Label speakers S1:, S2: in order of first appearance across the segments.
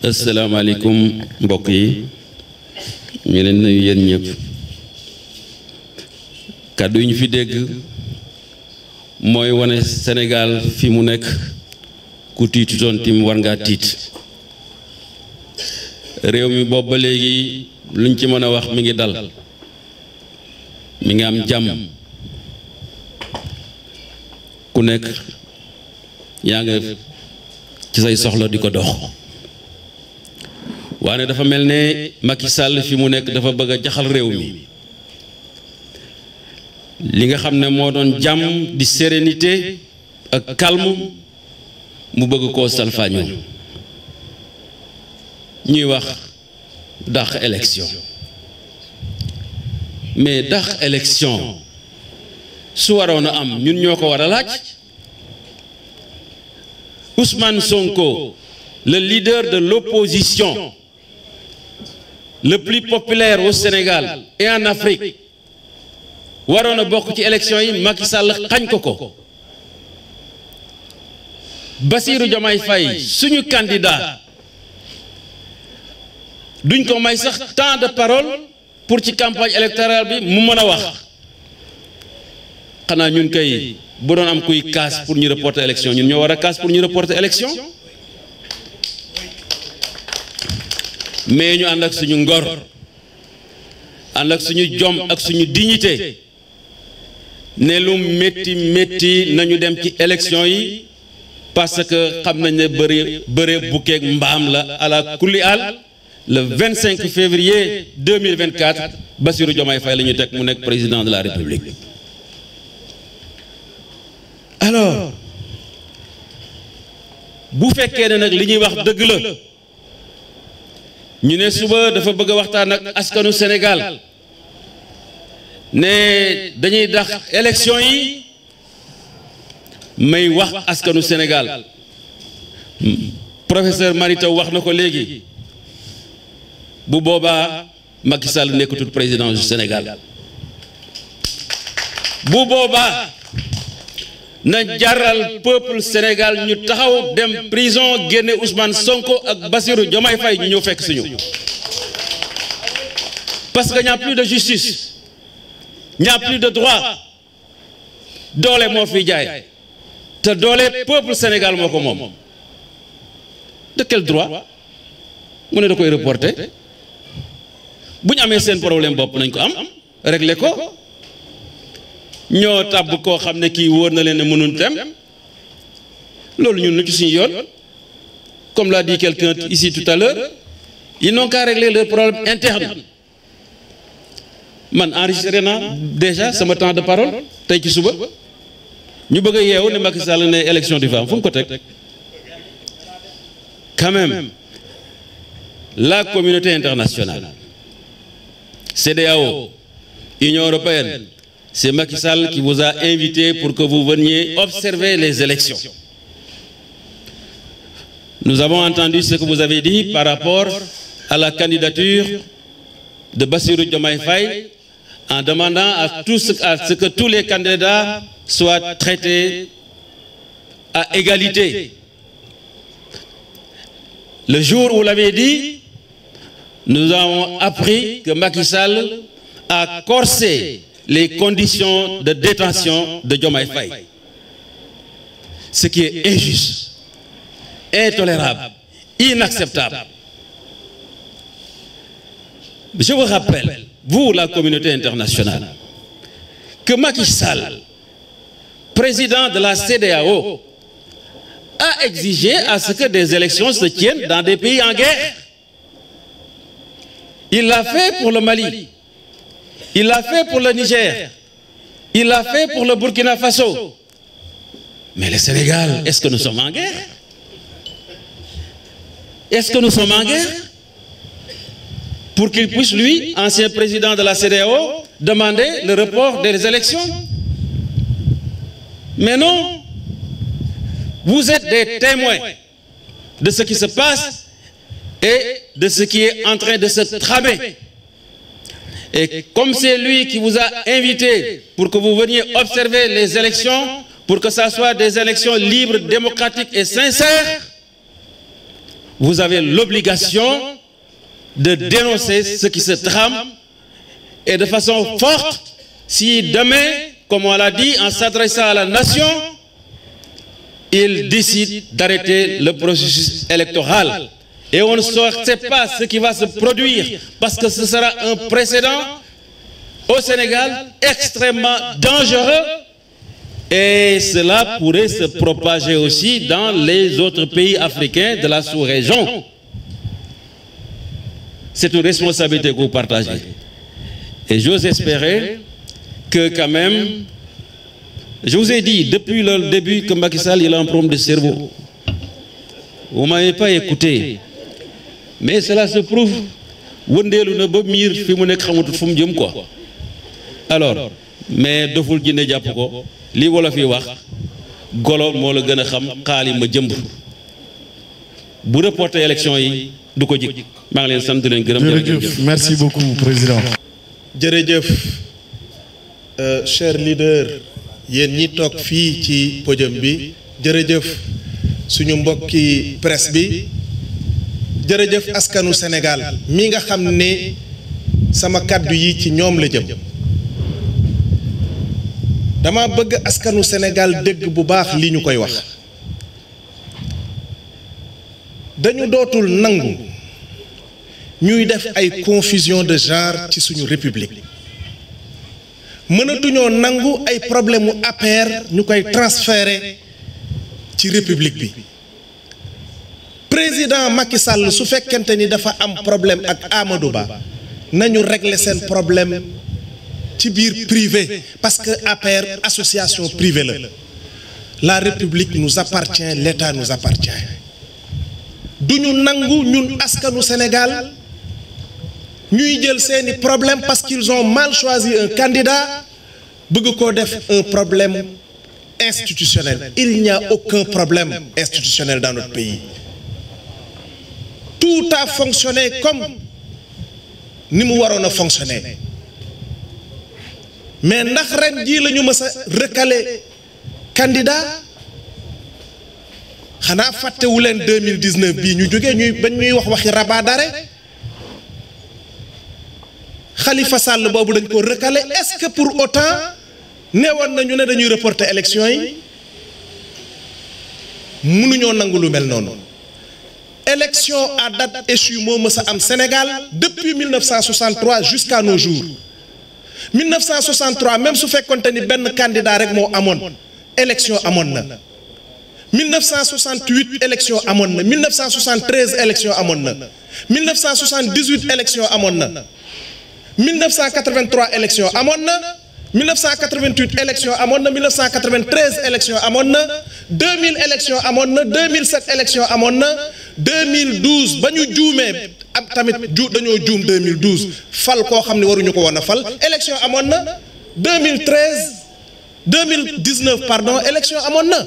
S1: asalaamaaleykum mbokk yi ñu leen nuyu yéen ñëpp kàddu yi ñu fi dégg mooy wane Sénégal fi mu nekk ku tiitutoon tim war ngaa tiit réew mi boobu ba léegi luñ ci mën a wax mi ngi dal mi ngi am jàmm ku nekk yaa nga ci say soxla di ko dox waane dafa mel ne Macky Sall fi mu nekk dafa bëgg a jaxal réew mi li nga xam ne moo doon jàmm di sérénité ak calme mu bëgg koo salfaañoo ñuy wax dàq élection mais dàq élection su waroon a am ñun ñoo ko war a laaj Ousmane Sonko, le leader de l'opposition le plus populaire au Sénégal et en Afrique waroon a bokk ci élection yi Macky Sall xañ ko ko Bassirou Diomaye Faye suñu candidat duñ ko may sax temps de parole pour ci campagne électorale bi mu mën a wax xanaa ñun kay bu doon am kuy kaas pour ñu reporter élection ñun ñoo war a kaas pour ñu reporter élection mais ñu ànd ak suñu ngor ànd ak suñu jom ak suñu dignité ne lu métti métti nañu dem ci élection yi parce que xam nañ ne bëre bukkeeg mbaam la ala kulli al le 25 février 2024 Bassirou Diomaye Faye la ñu teg mu nekk président de la République. Alors bu fekkee ne nag li ñuy wax dëgg la ñu ne suba dafa bëgg a waxtaan ak askanu Sénégal ne dañuy dax élection yi may wax askanu Sénégal professeur Mary Teuw wax na ko léegi bu boobaa Macky Sall nekkatul président du Sénégal bu boobaa na jaral peuple Sénégal ñu taxaw dem prison génne Ousmane Sonko ak Bassirou Diomaye Faye ñu ñëw fekk suñu parce que n'y a plus de justice n'y a plus de droit doole moo fi jaay te doole peuple Sénégal moo ko moom de quel droit mu ne da koy reporter bu ñu amee seen problème bopp nañ ko am régler ko ñoo tàbb koo xam ne kii wóor na leen ne mënuñ tem loolu ñun lu ci suñu yoon comme l'a dit quelqu'un ici tout à l'heure ils n'ont qu'à régler leurs problèmes internes man enregistré naa déjà sama temps de parole tey ci suba ñu bëgg a yeewu ne Macky Sall ne élection du fa am fu mu ko teg quand même la communauté internationale CEDEAO Union européenne c'est Macky Sall qui vous a invité pour que vous veniez observer les élections. Nous avons entendu ce que vous avez dit par rapport à la candidature de Bassirou Diomaye Faye en demandant à ce que tous les candidats soient traités à égalité. Le jour où vous l'avez dit, nous avons appris que Macky Sall a corsé les conditions de détention de Diomaye Faye, ce qui est injuste, intolérable, inacceptable. Je vous rappelle, vous, la communauté internationale, que Macky Sall, président de la CEDEAO, a exigé à ce que des élections se tiennent dans des pays en guerre. Il l'a fait pour le Mali. Il l'a fait pour le Niger. Il l'a fait pour le Burkina Faso. Mais le Sénégal, est-ce que nous sommes en guerre? Est-ce que nous sommes en guerre? Pour qu'il puisse, lui, ancien président de la CEDEAO, demander le report des élections? Mais non. Vous êtes des témoins de ce qui se passe et de ce qui est en train de se tramer. Et comme c'est lui qui vous a invité pour que vous veniez observer les élections, pour que ça soit des élections libres, démocratiques et sincères, vous avez l'obligation de dénoncer ce qui se trame et de façon forte si demain, comme on l'a dit, en s'adressant à la nation, il décide d'arrêter le processus électoral. Et on ne sait pas ce qui va se produire parce que ce sera un précédent au Sénégal extrêmement dangereux et cela pourrait se propager aussi dans les autres pays africains de la sous-région. C'est une responsabilité que vous partagez. Et j'ose espérer que quand même, je vous ai dit depuis le début que Macky Sall il a un problème de cerveau. Vous ne m'avez pas écouté. Mais cela se prouve. Alors, mais doful jinne jàpp ko li wala fi wax golo moo la gën a xam xaali ma jëmb bu reporter élection yi du ko jik maa ngi leen sant leen gërëm.
S2: jërëjëf merci beaucoup président.
S3: jërëjëf cher leader yéen ñi toog fii ci podium bi jërëjëf suñu mbokki presse bi jërëjëf askanu Sénégal mi nga xam ne sama kàddu yi ci ñoom la jëm. dama bëgg askanu Sénégal dégg bu baax li ñu koy wax dañu dootul nangu ñuy def ay confusion de genre ci suñu république mënatuñoo nangu ay problème mu APR ñu koy transférer ci république bi président Macky Sall su fekkente ni dafa am problème ak Amadou Ba nañu régler seen problème ci biir privé parce que APR association privée la république nous appartient l'État nous appartient duñu nangu ñun askanu Sénégal ñuy jël seeni problème parce qu'ils ont mal choisi un candidat bëgg ko def un problème institutionnel. Il n'y a aucun problème institutionnel dans notre pays. Tout a fonctionné comme ni mu waroon a fonctionner. Mais ndax ren jii la ñu mës a recaler candidat xanaa fàttewu leen 2019 bii ñu jógee bañ ñuy wax waxi rabat d'arrêt Khalifa Sall boobu dañ ko recaler. Est-ce que pour autant neewoon nañu ne dañuy reporter élection yi mënuñoo nangu lu mel noonu. Élection à date échue moo mës a am Sénégal depuis 1963 jusqu'à nos jours. 1963 même su fekkonte ni benn candidat rek moo amoon élection amoon na 1968 élection amoon na 1973 élection amoon na 1978 élection amoon na 1983 élection amoon na 1988 élection amoon na 1993 élection amoon na 2000 élection amoon na 2007 élection amoon na 2012 ba ñu juumee am tamit dañoo juum 2012 fal koo xam ne waruñu ko woon a fal élection amoon na 2019 pardon élection amoon na.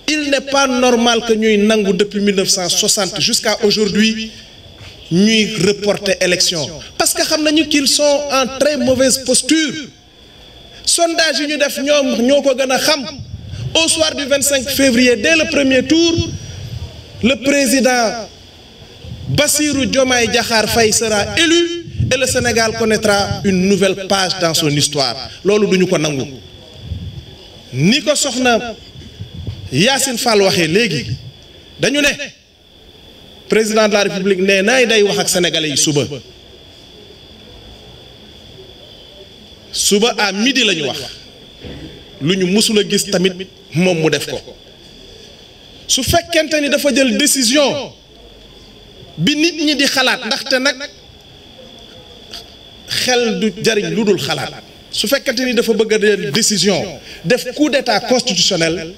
S3: Il n'est pas normal que ñuy nangu depuis 1960 jusqu'à aujourd'hui ñuy reporter élection parce que xam nañu qu'ils sont en très mauvaise posture. Sondage yi ñu def ñoom ñoo ko gën a xam au soir du 25 février dès le premier tour le président Bassirou Diomaye Diakhar Faye sera élu et le Sénégal connaîtra une nouvelle page dans son histoire. Loolu duñu ko nangu ni ko soxna Yacine Fall waxee léegi dañu ne président de la République nee nay day wax ak sénégalais yi suba à midi la ñu wax lu ñu mësul a gis tamit moom mu def ko su fekkente ni dafa jël décision bi nit ñi di xalaat ndaxte nag xel du jariñ lu dul xalaat su fekkente ni dafa bëgg a jël décision def coup d'état constitutionnel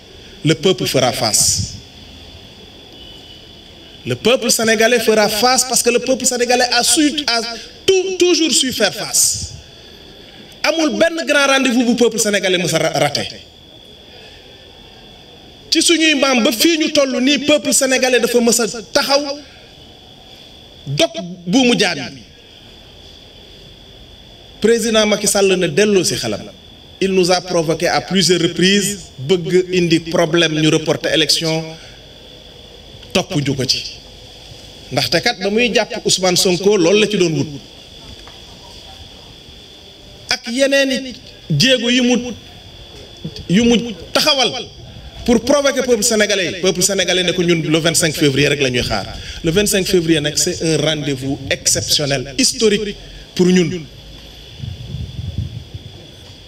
S3: le peuple fera face. Le peuple sénégalais fera face parce que le peuple sénégalais a toujours su faire face. Amul benn grand rendez-vous bu peuple sénégalais mës a raté ci suñuy maam ba fii ñu toll nii peuple sénégalais dafa mës a taxaw dog buumu jaam yi président Macky Sall na delloo si xelam. Il nous a provoqué à plusieurs reprises bëgg indi problème ñu reporter élection topp ju ko ci ndaxte kat ba muy jàpp Ousmane Sonko loolu la ci doon wut ak yeneeni jéego yu mu taxawal pour provoquer peuple sénégalais ne ko ñun le 25 février rek la ñuy xaar le 25 février nag c'est un rendez-vous exceptionnel historique pour ñun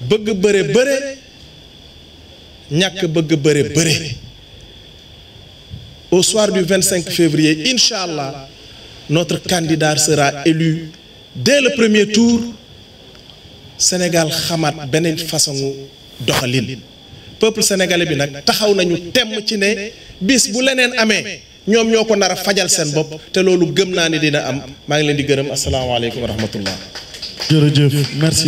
S3: bëgg bëre ñàkk bëgg bëre au soir du 25 février Inch'Allah notre candidat sera élu dès le premier tour. Sénégal xamaat beneen façon doxalin peuple sénégalais bi nag taxaw nañu temm ci ne bis bu leneen amee ñoom ñoo ko nar a fajal seen bopp te loolu gëm naa ni dina am maa ngi leen di gërëm asalaamaaleykum wa rahmatullah.
S2: jërëjëf merci.